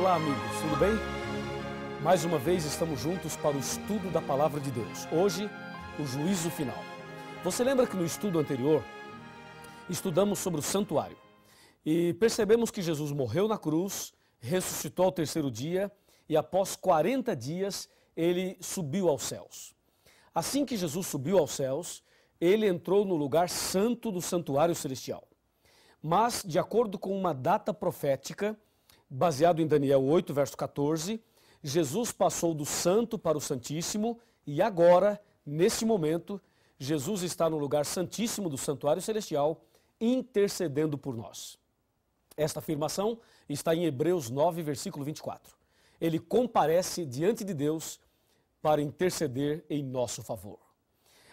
Olá, amigos, tudo bem? Mais uma vez estamos juntos para o estudo da Palavra de Deus. Hoje, o juízo final. Você lembra que no estudo anterior, estudamos sobre o santuário e percebemos que Jesus morreu na cruz, ressuscitou ao terceiro dia e após 40 dias ele subiu aos céus. Assim que Jesus subiu aos céus, ele entrou no lugar santo do santuário celestial. Mas, de acordo com uma data profética, baseado em Daniel 8, verso 14, Jesus passou do santo para o santíssimo e agora, nesse momento, Jesus está no lugar santíssimo do santuário celestial, intercedendo por nós. Esta afirmação está em Hebreus 9, versículo 24. Ele comparece diante de Deus para interceder em nosso favor.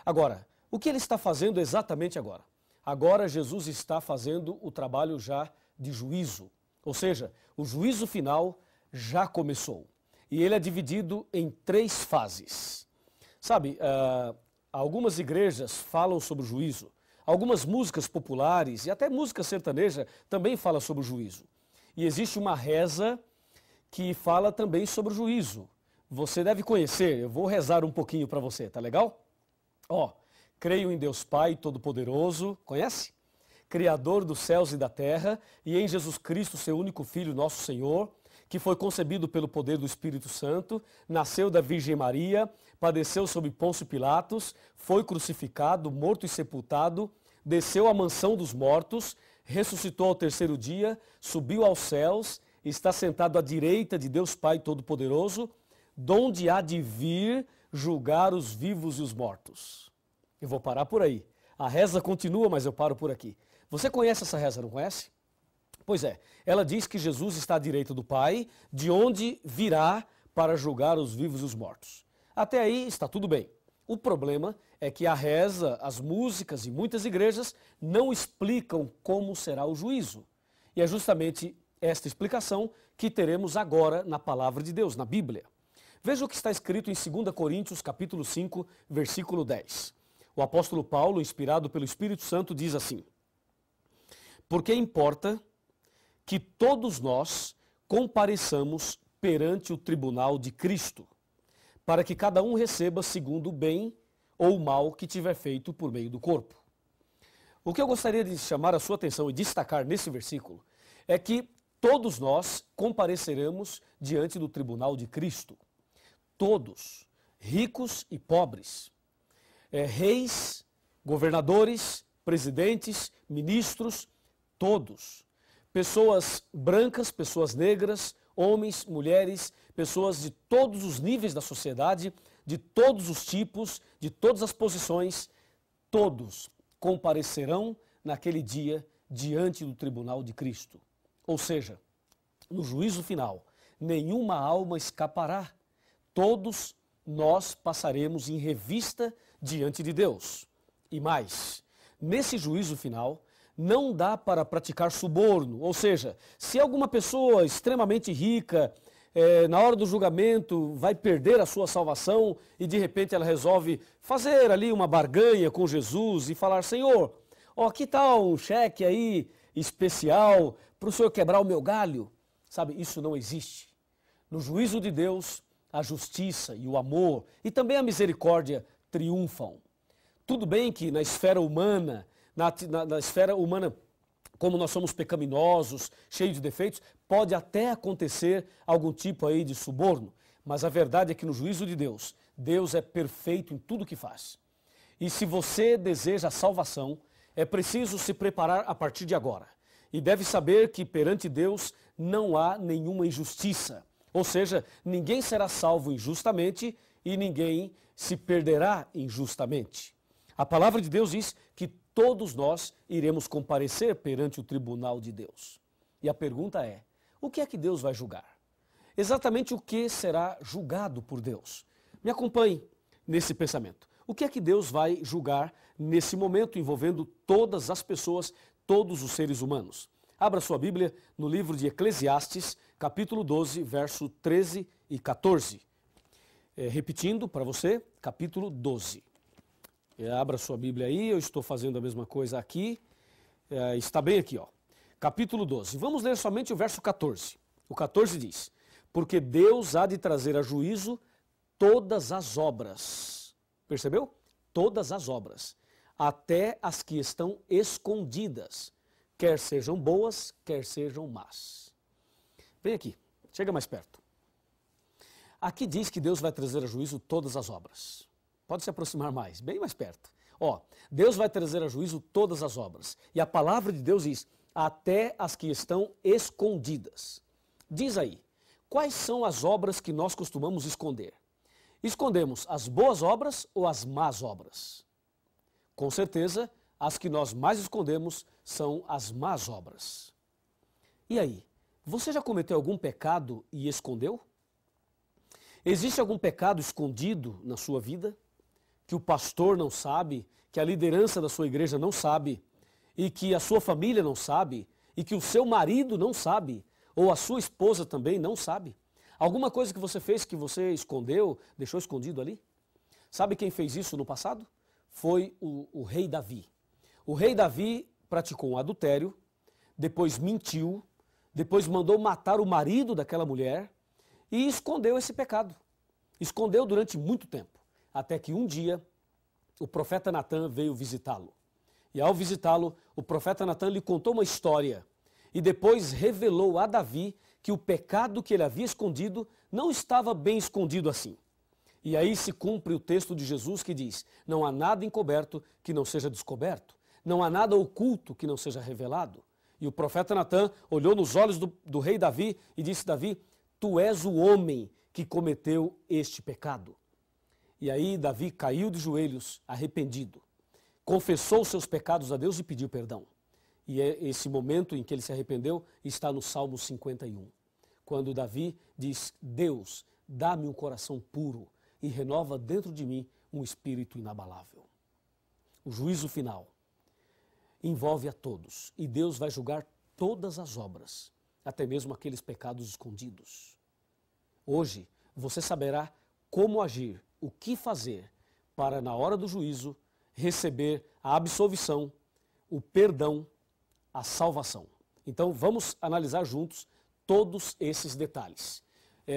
Agora, o que ele está fazendo exatamente agora? Agora Jesus está fazendo o trabalho já de juízo, ou seja, o juízo final já começou. E ele é dividido em 3 fases. Sabe, algumas igrejas falam sobre o juízo, algumas músicas populares e até música sertaneja também falam sobre o juízo. E existe uma reza que fala também sobre o juízo. Você deve conhecer, eu vou rezar um pouquinho para você, tá legal? Creio em Deus Pai Todo-Poderoso, conhece? Criador dos céus e da terra, e em Jesus Cristo, seu único Filho, nosso Senhor, que foi concebido pelo poder do Espírito Santo, nasceu da Virgem Maria, padeceu sob Pôncio Pilatos, foi crucificado, morto e sepultado, desceu à mansão dos mortos, ressuscitou ao terceiro dia, subiu aos céus, está sentado à direita de Deus Pai Todo-Poderoso, donde há de vir julgar os vivos e os mortos. Eu vou parar por aí. A reza continua, mas eu paro por aqui. Você conhece essa reza, não conhece? Pois é, ela diz que Jesus está à direita do Pai, de onde virá para julgar os vivos e os mortos. Até aí está tudo bem. O problema é que a reza, as músicas e muitas igrejas não explicam como será o juízo. E é justamente esta explicação que teremos agora na Palavra de Deus, na Bíblia. Veja o que está escrito em 2 Coríntios, capítulo 5, versículo 10. O apóstolo Paulo, inspirado pelo Espírito Santo, diz assim: porque importa que todos nós compareçamos perante o tribunal de Cristo, para que cada um receba segundo o bem ou o mal que tiver feito por meio do corpo. O que eu gostaria de chamar a sua atenção e destacar nesse versículo é que todos nós compareceremos diante do tribunal de Cristo. Todos, ricos e pobres, reis, governadores, presidentes, ministros, todos. Pessoas brancas, pessoas negras, homens, mulheres, pessoas de todos os níveis da sociedade, de todos os tipos, de todas as posições, todos comparecerão naquele dia diante do tribunal de Cristo. Ou seja, no juízo final, nenhuma alma escapará. Todos nós passaremos em revista diante de Deus. E mais, nesse juízo final, não dá para praticar suborno, ou seja, se alguma pessoa extremamente rica, na hora do julgamento, vai perder a sua salvação e de repente ela resolve fazer ali uma barganha com Jesus e falar: Senhor, que tal um cheque aí especial para o Senhor quebrar o meu galho? Sabe, isso não existe. No juízo de Deus, a justiça e o amor e também a misericórdia triunfam. Tudo bem que na esfera humana, na esfera humana, como nós somos pecaminosos, cheios de defeitos, pode até acontecer algum tipo aí de suborno, mas a verdade é que no juízo de Deus, Deus é perfeito em tudo que faz. E se você deseja a salvação, é preciso se preparar a partir de agora. E deve saber que perante Deus não há nenhuma injustiça. Ou seja, ninguém será salvo injustamente e ninguém se perderá injustamente. A palavra de Deus diz que todos nós iremos comparecer perante o tribunal de Deus. E a pergunta é: o que é que Deus vai julgar? Exatamente o que será julgado por Deus? Me acompanhe nesse pensamento. O que é que Deus vai julgar nesse momento envolvendo todas as pessoas, todos os seres humanos? Abra sua Bíblia no livro de Eclesiastes, capítulo 12, verso 13 e 14. Repetindo para você, capítulo 12. Abra sua Bíblia aí, eu estou fazendo a mesma coisa aqui. Está bem aqui, ó. Capítulo 12. Vamos ler somente o verso 14. O 14 diz: porque Deus há de trazer a juízo todas as obras. Percebeu? Todas as obras, até as que estão escondidas, quer sejam boas, quer sejam más. Vem aqui, chega mais perto. Aqui diz que Deus vai trazer a juízo todas as obras. Pode se aproximar mais, bem mais perto. Ó, Deus vai trazer a juízo todas as obras. E a palavra de Deus diz, até as que estão escondidas. Diz aí, quais são as obras que nós costumamos esconder? Escondemos as boas obras ou as más obras? Com certeza, as que nós mais escondemos são as más obras. E aí, você já cometeu algum pecado e escondeu? Existe algum pecado escondido na sua vida? Que o pastor não sabe, que a liderança da sua igreja não sabe, e que a sua família não sabe, e que o seu marido não sabe, ou a sua esposa também não sabe? Alguma coisa que você fez que você escondeu, deixou escondido ali? Sabe quem fez isso no passado? Foi o rei Davi. O rei Davi praticou um adultério, depois mentiu, depois mandou matar o marido daquela mulher e escondeu esse pecado. Escondeu durante muito tempo, até que um dia o profeta Natan veio visitá-lo. E ao visitá-lo, o profeta Natan lhe contou uma história e depois revelou a Davi que o pecado que ele havia escondido não estava bem escondido assim. E aí se cumpre o texto de Jesus que diz, não há nada encoberto que não seja descoberto, não há nada oculto que não seja revelado. E o profeta Natan olhou nos olhos do rei Davi e disse, Davi, tu és o homem que cometeu este pecado. E aí Davi caiu de joelhos, arrependido, confessou seus pecados a Deus e pediu perdão. E esse momento em que ele se arrependeu está no Salmo 51, quando Davi diz, Deus, dá-me um coração puro e renova dentro de mim um espírito inabalável. O juízo final envolve a todos e Deus vai julgar todas as obras, até mesmo aqueles pecados escondidos. Hoje você saberá como agir, o que fazer para na hora do juízo receber a absolvição, o perdão, a salvação. Então vamos analisar juntos todos esses detalhes.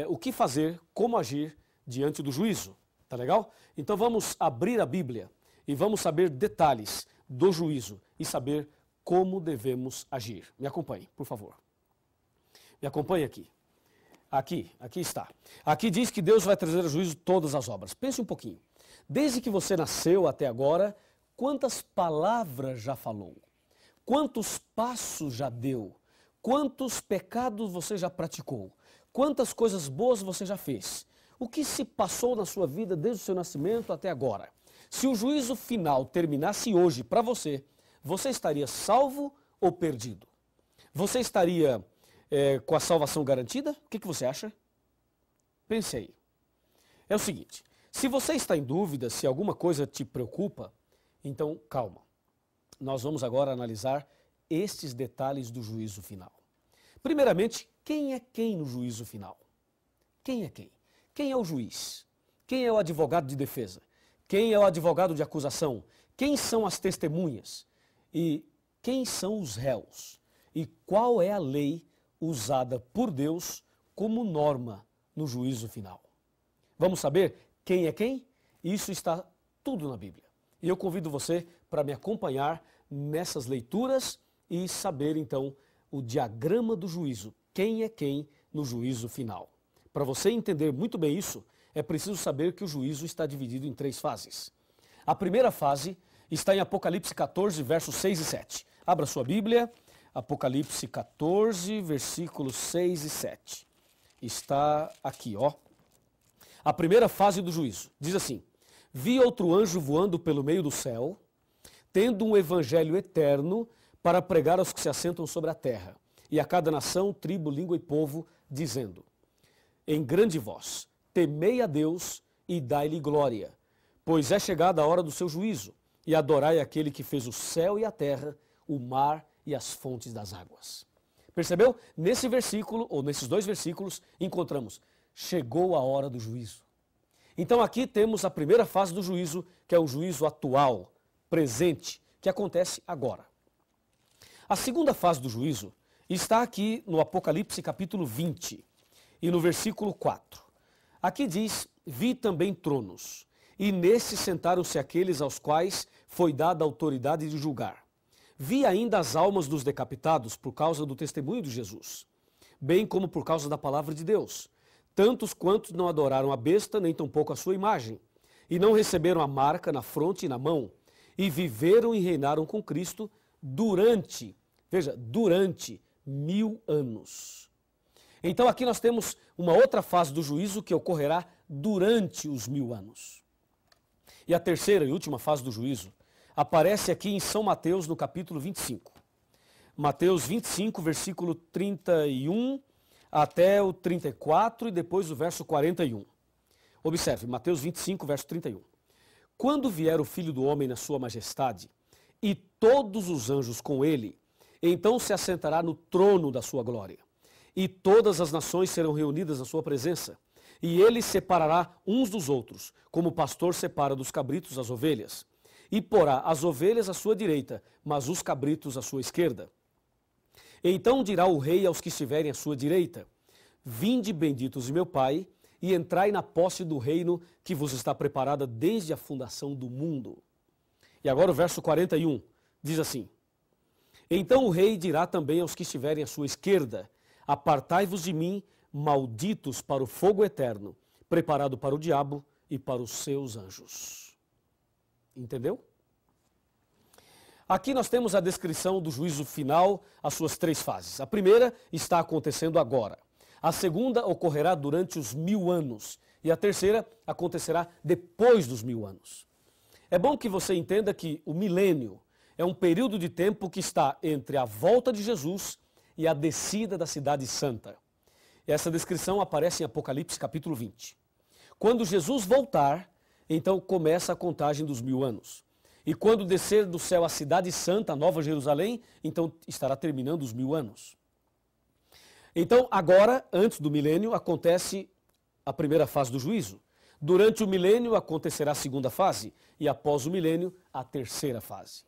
O que fazer, como agir diante do juízo, tá legal? Então vamos abrir a Bíblia e vamos saber detalhes do juízo e saber como devemos agir. Me acompanhe, por favor. Me acompanhe aqui. Aqui está. Aqui diz que Deus vai trazer a juízo todas as obras. Pense um pouquinho. Desde que você nasceu até agora, quantas palavras já falou? Quantos passos já deu? Quantos pecados você já praticou? Quantas coisas boas você já fez? O que se passou na sua vida desde o seu nascimento até agora? Se o juízo final terminasse hoje para você, você estaria salvo ou perdido? Você estaria com a salvação garantida? O que você acha? Pense aí. É o seguinte, se você está em dúvida, se alguma coisa te preocupa, então calma. Nós vamos agora analisar estes detalhes do juízo final. Primeiramente, quem é quem no juízo final? Quem é quem? Quem é o juiz? Quem é o advogado de defesa? Quem é o advogado de acusação? Quem são as testemunhas? E quem são os réus? E qual é a lei usada por Deus como norma no juízo final? Vamos saber quem é quem? Isso está tudo na Bíblia. E eu convido você para me acompanhar nessas leituras e saber então o diagrama do juízo. Quem é quem no juízo final? Para você entender muito bem isso, é preciso saber que o juízo está dividido em 3 fases. A primeira fase está em Apocalipse 14, versos 6 e 7. Abra sua Bíblia, Apocalipse 14, versículos 6 e 7. Está aqui, ó. A primeira fase do juízo diz assim, vi outro anjo voando pelo meio do céu, tendo um evangelho eterno para pregar aos que se assentam sobre a terra, e a cada nação, tribo, língua e povo, dizendo, em grande voz, temei a Deus e dai-lhe glória, pois é chegada a hora do seu juízo, e adorai aquele que fez o céu e a terra, o mar e as fontes das águas. Percebeu? Nesse versículo, ou nesses 2 versículos, encontramos, chegou a hora do juízo. Então aqui temos a primeira fase do juízo, que é o juízo atual, presente, que acontece agora. A segunda fase do juízo está aqui no Apocalipse capítulo 20. e no versículo 4. Aqui diz, vi também tronos, e nesses sentaram-se aqueles aos quais foi dada a autoridade de julgar. Vi ainda as almas dos decapitados por causa do testemunho de Jesus, bem como por causa da palavra de Deus, tantos quantos não adoraram a besta, nem tampouco a sua imagem, e não receberam a marca na fronte e na mão, e viveram e reinaram com Cristo durante 1000 anos. Então aqui nós temos uma outra fase do juízo que ocorrerá durante os 1000 anos. E a terceira e última fase do juízo aparece aqui em São Mateus, no capítulo 25. Mateus 25, versículo 31 até o 34 e depois o verso 41. Observe, Mateus 25, verso 31. Quando vier o Filho do Homem na sua majestade, e todos os anjos com ele, então se assentará no trono da sua glória. E todas as nações serão reunidas na sua presença. E ele separará uns dos outros, como o pastor separa dos cabritos as ovelhas. E porá as ovelhas à sua direita, mas os cabritos à sua esquerda. Então dirá o rei aos que estiverem à sua direita, vinde benditos de meu Pai, e entrai na posse do reino que vos está preparada desde a fundação do mundo. E agora o verso 41 diz assim, então o rei dirá também aos que estiverem à sua esquerda, apartai-vos de mim, malditos para o fogo eterno, preparado para o diabo e para os seus anjos. Entendeu? Aqui nós temos a descrição do juízo final, as suas 3 fases. A primeira está acontecendo agora. A segunda ocorrerá durante os 1000 anos. E a terceira acontecerá depois dos 1000 anos. É bom que você entenda que o milênio é um período de tempo que está entre a volta de Jesus e a descida da cidade santa. Essa descrição aparece em Apocalipse capítulo 20. Quando Jesus voltar, então começa a contagem dos 1000 anos. E quando descer do céu a cidade santa, a Nova Jerusalém, então estará terminando os 1000 anos. Então agora, antes do milênio, acontece a primeira fase do juízo. Durante o milênio acontecerá a segunda fase e após o milênio, a terceira fase.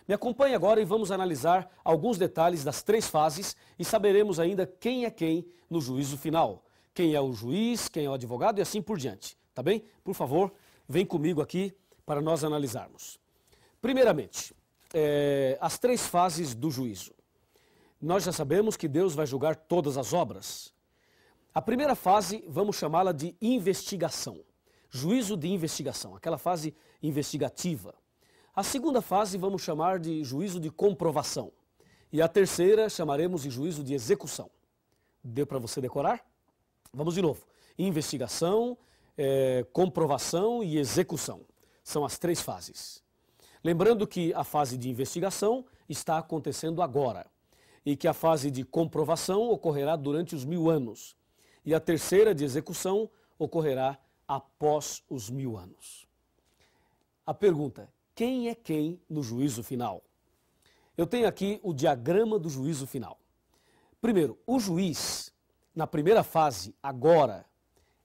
Me acompanhe agora e vamos analisar alguns detalhes das 3 fases e saberemos ainda quem é quem no juízo final. Quem é o juiz, quem é o advogado e assim por diante. Tá bem? Por favor, vem comigo aqui para nós analisarmos. Primeiramente, as 3 fases do juízo. Nós já sabemos que Deus vai julgar todas as obras. A primeira fase, vamos chamá-la de investigação. Juízo de investigação, aquela fase investigativa. A segunda fase vamos chamar de juízo de comprovação. E a terceira chamaremos de juízo de execução. Deu para você decorar? Vamos de novo. Investigação, comprovação e execução. São as 3 fases. Lembrando que a fase de investigação está acontecendo agora. E que a fase de comprovação ocorrerá durante os 1000 anos. E a terceira de execução ocorrerá após os 1000 anos. A pergunta, quem é quem no juízo final? Eu tenho aqui o diagrama do juízo final. Primeiro, o juiz, na primeira fase, agora,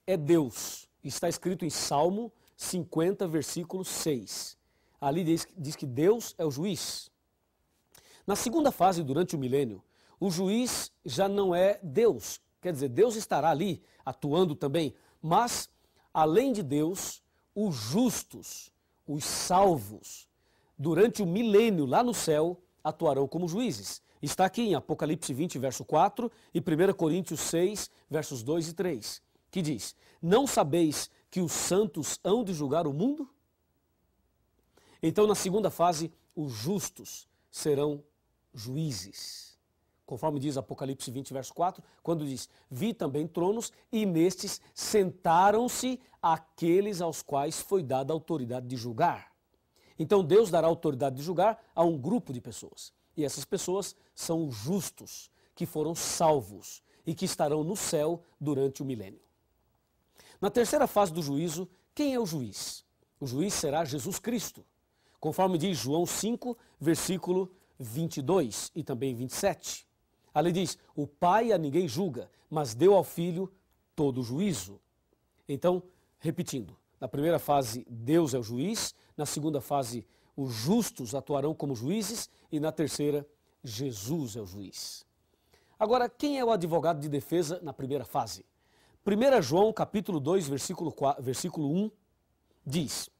é Deus. Está escrito em Salmo 50, versículo 6. Ali diz que Deus é o juiz. Na segunda fase, durante o milênio, o juiz já não é Deus. Quer dizer, Deus estará ali atuando também, mas, além de Deus, os justos, os salvos, durante o milênio lá no céu, atuarão como juízes. Está aqui em Apocalipse 20, verso 4 e 1 Coríntios 6, versos 2 e 3, que diz, não sabeis que os santos hão de julgar o mundo? Então, na segunda fase, os justos serão juízes. Conforme diz Apocalipse 20, verso 4, quando diz, vi também tronos e nestes sentaram-se aqueles aos quais foi dada a autoridade de julgar. Então Deus dará autoridade de julgar a um grupo de pessoas. E essas pessoas são os justos, que foram salvos e que estarão no céu durante o milênio. Na terceira fase do juízo, quem é o juiz? O juiz será Jesus Cristo. Conforme diz João 5, versículo 22 e também 27. Ali diz, o Pai a ninguém julga, mas deu ao Filho todo o juízo. Então, repetindo, na primeira fase Deus é o juiz, na segunda fase os justos atuarão como juízes e na terceira Jesus é o juiz. Agora, quem é o advogado de defesa na primeira fase? 1 João capítulo 2, versículo 1, diz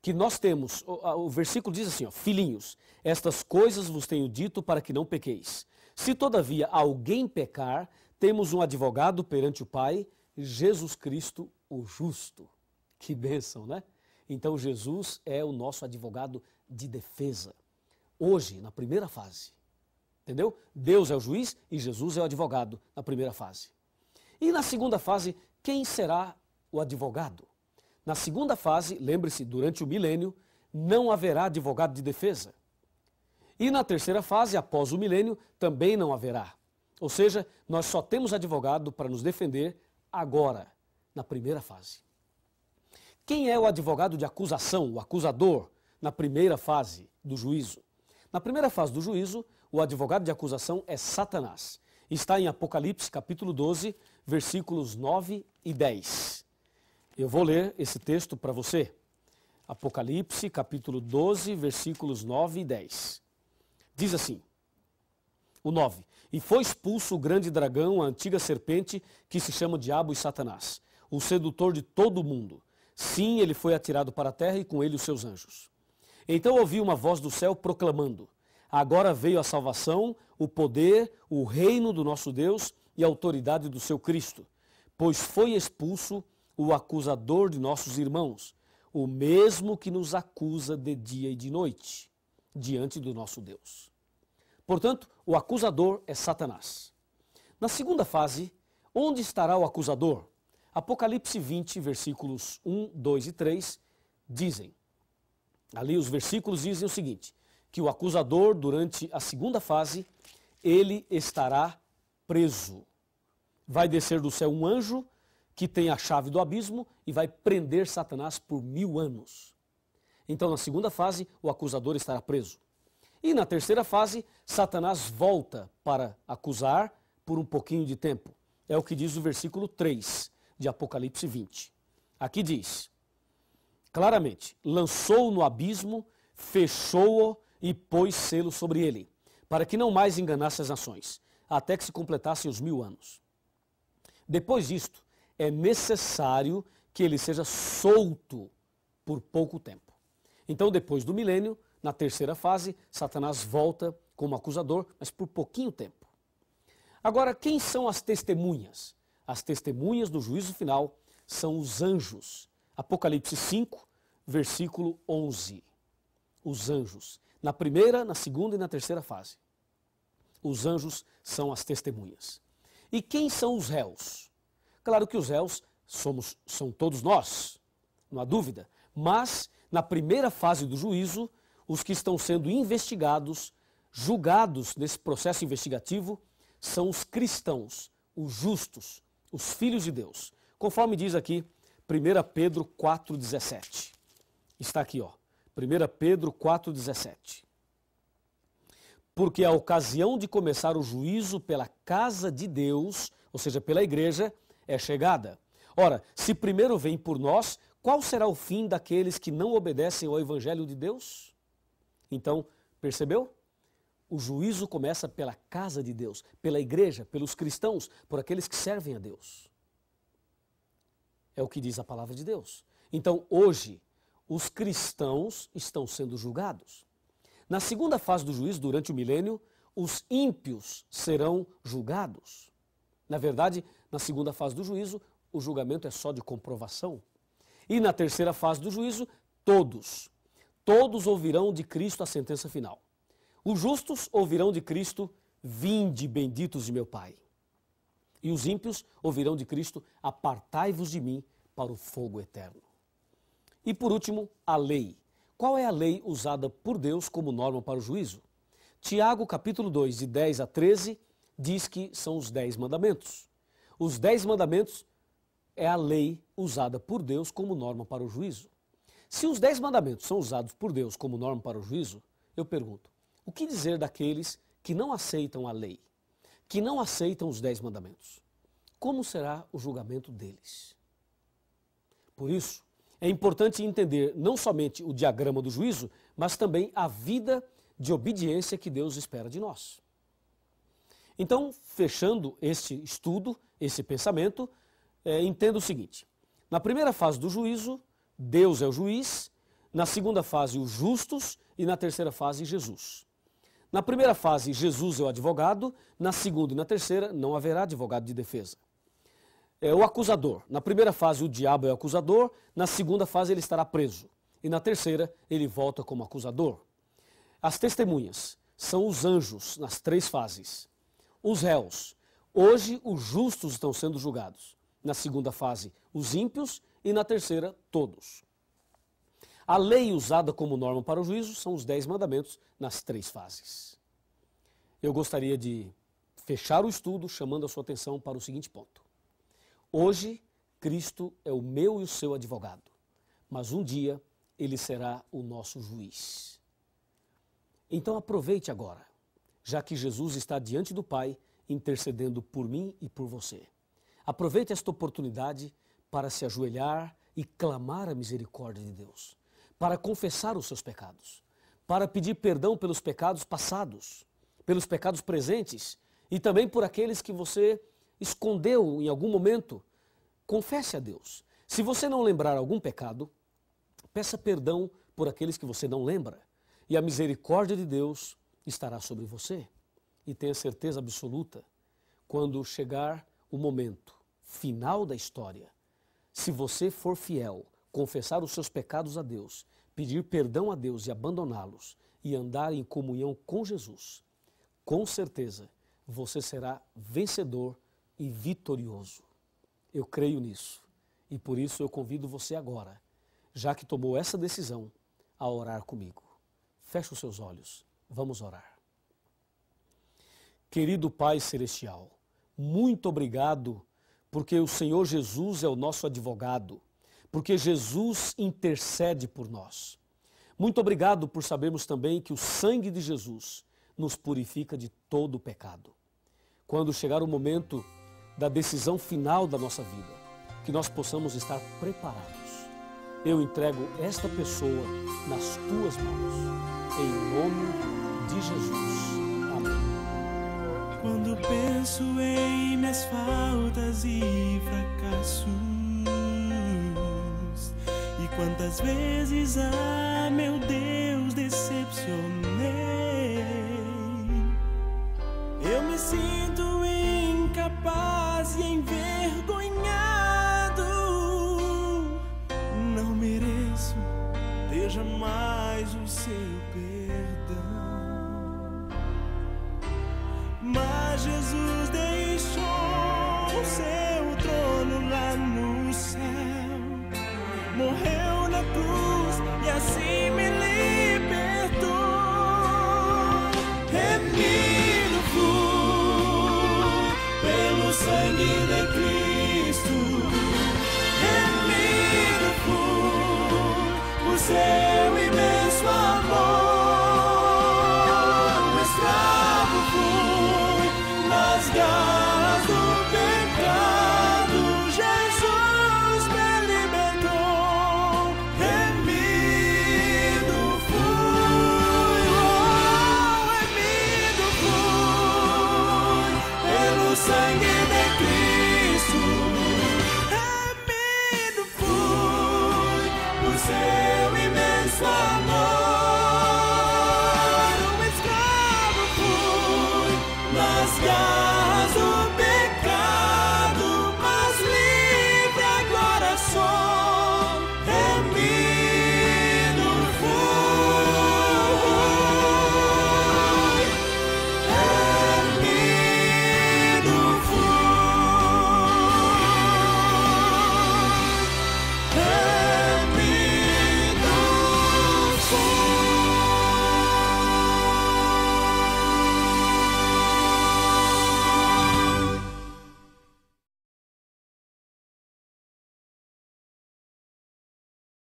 que nós temos, o versículo diz assim, ó, filhinhos, estas coisas vos tenho dito para que não pequeis. Se todavia alguém pecar, temos um advogado perante o Pai, Jesus Cristo o justo. Que bênção, né? Então Jesus é o nosso advogado de defesa. Hoje, na primeira fase. Entendeu? Deus é o juiz e Jesus é o advogado na primeira fase. E na segunda fase, quem será o advogado? Na segunda fase, lembre-se, durante o milênio, não haverá advogado de defesa. E na terceira fase, após o milênio, também não haverá. Ou seja, nós só temos advogado para nos defender agora, na primeira fase. Quem é o advogado de acusação, o acusador, na primeira fase do juízo? Na primeira fase do juízo, o advogado de acusação é Satanás. Está em Apocalipse, capítulo 12, versículos 9 e 10. Eu vou ler esse texto para você. Apocalipse, capítulo 12, versículos 9 e 10. Diz assim, o 9. E foi expulso o grande dragão, a antiga serpente, que se chama Diabo e Satanás, o sedutor de todo o mundo. Sim, ele foi atirado para a terra e com ele os seus anjos. Então ouvi uma voz do céu proclamando, agora veio a salvação, o poder, o reino do nosso Deus e a autoridade do seu Cristo, pois foi expulso o acusador de nossos irmãos, o mesmo que nos acusa de dia e de noite, diante do nosso Deus. Portanto, o acusador é Satanás. Na segunda fase, onde estará o acusador? Apocalipse 20, versículos 1, 2 e 3, dizem, ali os versículos dizem o seguinte, que o acusador, durante a segunda fase, ele estará preso. Vai descer do céu um anjo que tem a chave do abismo e vai prender Satanás por 1000 anos. Então, na segunda fase, o acusador estará preso. E na terceira fase, Satanás volta para acusar por um pouquinho de tempo. É o que diz o versículo 3 de Apocalipse 20. Aqui diz, claramente, lançou-o no abismo, fechou-o e pôs selo sobre ele, para que não mais enganasse as nações, até que se completassem os 1000 anos. Depois disto, é necessário que ele seja solto por pouco tempo. Então, depois do milênio, na terceira fase, Satanás volta como acusador, mas por pouquinho tempo. Agora, quem são as testemunhas? As testemunhas do juízo final são os anjos. Apocalipse 5, versículo 11. Os anjos. Na primeira, na segunda e na terceira fase. Os anjos são as testemunhas. E quem são os réus? Claro que os réus são todos nós, não há dúvida. Mas, na primeira fase do juízo, os que estão sendo investigados, julgados nesse processo investigativo, são os cristãos, os justos, os filhos de Deus. Conforme diz aqui 1 Pedro 4,17. Está aqui, ó. 1 Pedro 4,17. Porque a ocasião de começar o juízo pela casa de Deus, ou seja, pela igreja, é chegada. Ora, se primeiro vem por nós, qual será o fim daqueles que não obedecem ao evangelho de Deus? Então, percebeu? O juízo começa pela casa de Deus, pela igreja, pelos cristãos, por aqueles que servem a Deus. É o que diz a palavra de Deus. Então, hoje, os cristãos estão sendo julgados. Na segunda fase do juízo, durante o milênio, os ímpios serão julgados. Na verdade, na segunda fase do juízo, o julgamento é só de comprovação. E na terceira fase do juízo, todos ouvirão de Cristo a sentença final. Os justos ouvirão de Cristo, vinde benditos de meu Pai. E os ímpios ouvirão de Cristo, apartai-vos de mim para o fogo eterno. E por último, a lei. Qual é a lei usada por Deus como norma para o juízo? Tiago, capítulo 2, de 10 a 13, diz que são os 10 mandamentos. Os 10 mandamentos é a lei usada por Deus como norma para o juízo. Se os 10 mandamentos são usados por Deus como norma para o juízo, eu pergunto, o que dizer daqueles que não aceitam a lei, que não aceitam os 10 mandamentos? Como será o julgamento deles? Por isso, é importante entender não somente o diagrama do juízo, mas também a vida de obediência que Deus espera de nós. Então, fechando este estudo, esse pensamento, entenda o seguinte. Na primeira fase do juízo, Deus é o juiz. Na segunda fase, os justos. E na terceira fase, Jesus. Na primeira fase, Jesus é o advogado. Na segunda e na terceira, não haverá advogado de defesa. O acusador. Na primeira fase, o diabo é o acusador. Na segunda fase, ele estará preso. E na terceira, ele volta como acusador. As testemunhas são os anjos nas três fases. Os réus. Hoje, os justos estão sendo julgados. Na segunda fase, os ímpios. E na terceira, todos. A lei usada como norma para o juízo são os 10 mandamentos nas três fases. Eu gostaria de fechar o estudo chamando a sua atenção para o seguinte ponto. Hoje, Cristo é o meu e o seu advogado, mas um dia ele será o nosso juiz. Então aproveite agora, já que Jesus está diante do Pai, intercedendo por mim e por você. Aproveite esta oportunidade para se ajoelhar e clamar a misericórdia de Deus, para confessar os seus pecados, para pedir perdão pelos pecados passados, pelos pecados presentes e também por aqueles que você escondeu em algum momento. Confesse a Deus. Se você não lembrar algum pecado, peça perdão por aqueles que você não lembra e a misericórdia de Deus estará sobre você. E tenha certeza absoluta, quando chegar o momento final da história, se você for fiel, confessar os seus pecados a Deus, pedir perdão a Deus e abandoná-los e andar em comunhão com Jesus, com certeza você será vencedor e vitorioso. Eu creio nisso e por isso eu convido você agora, já que tomou essa decisão, a orar comigo. Feche os seus olhos, vamos orar. Querido Pai Celestial, muito obrigado porque o Senhor Jesus é o nosso advogado, porque Jesus intercede por nós. Muito obrigado por sabermos também que o sangue de Jesus nos purifica de todo o pecado. Quando chegar o momento da decisão final da nossa vida, que nós possamos estar preparados. Eu entrego esta pessoa nas tuas mãos, em nome de Jesus. Amém. Quando penso em minhas faltas e fracassos, e quantas vezes, meu Deus, decepcionei, eu me sinto incapaz e envergonhado. Não mereço ter jamais o seu perdão. Mas Jesus deixou o seu trono lá no céu, morreu na cruz e assim me libertou. Remido fui pelo sangue de Cristo, remido fui por seu imenso amor. Garras do pecado, Jesus me libertou. Remido fui, remido fui pelo sangue de Cristo. Remido fui por seu imenso amor. Um escravo fui nas garras